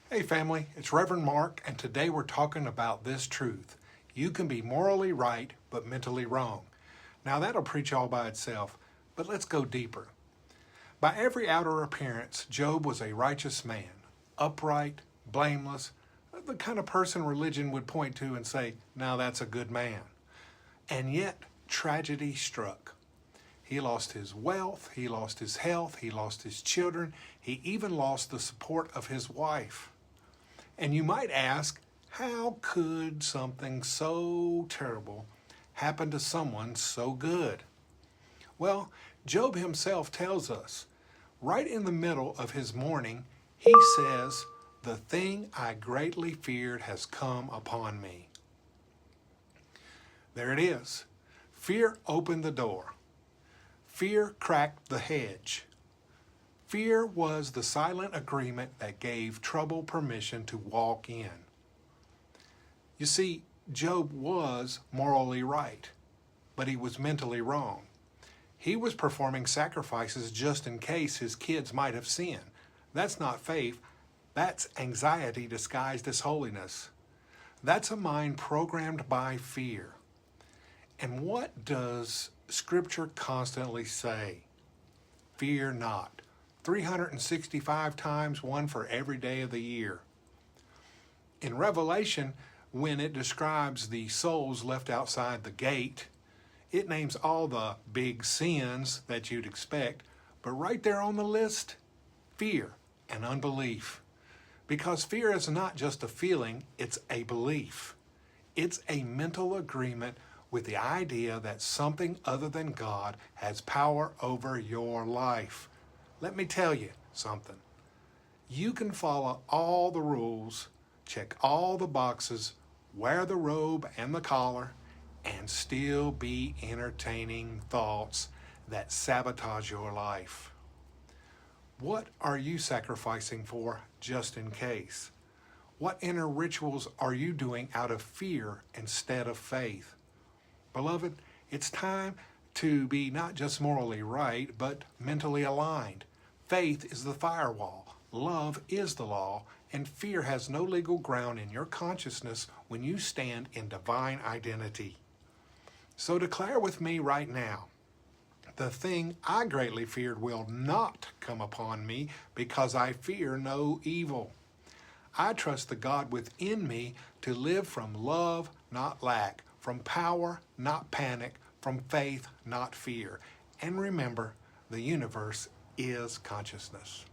Hey family, it's Reverend Mark, and today we're talking about this truth. You can be morally right, but mentally wrong. Now that'll preach all by itself, but let's go deeper. By every outer appearance, Job was a righteous man, upright, blameless, the kind of person religion would point to and say, now that's a good man. And yet, tragedy struck. He lost his wealth, he lost his health, he lost his children, he even lost the support of his wife. And you might ask, how could something so terrible happen to someone so good? Well, Job himself tells us, right in the middle of his mourning, he says, "The thing I greatly feared has come upon me." There it is. Fear opened the door. Fear cracked the hedge. Fear was the silent agreement that gave trouble permission to walk in. You see, Job was morally right, but he was mentally wrong. He was performing sacrifices just in case his kids might have sinned. That's not faith. That's anxiety disguised as holiness. That's a mind programmed by fear. And what does Scripture constantly say? Fear not. 365 times, one for every day of the year. In Revelation, when it describes the souls left outside the gate, it names all the big sins that you'd expect, but right there on the list, fear and unbelief. Because fear is not just a feeling, it's a belief. It's a mental agreement with the idea that something other than God has power over your life. Let me tell you something. You can follow all the rules, check all the boxes, wear the robe and the collar, and still be entertaining thoughts that sabotage your life. What are you sacrificing for just in case? What inner rituals are you doing out of fear instead of faith? Beloved, it's time to be not just morally right, but mentally aligned. Faith is the firewall, love is the law, and fear has no legal ground in your consciousness when you stand in divine identity. So declare with me right now, the thing I greatly feared will not come upon me because I fear no evil. I trust the God within me to live from love, not lack, from power, not panic, from faith, not fear. And remember, the universe is consciousness.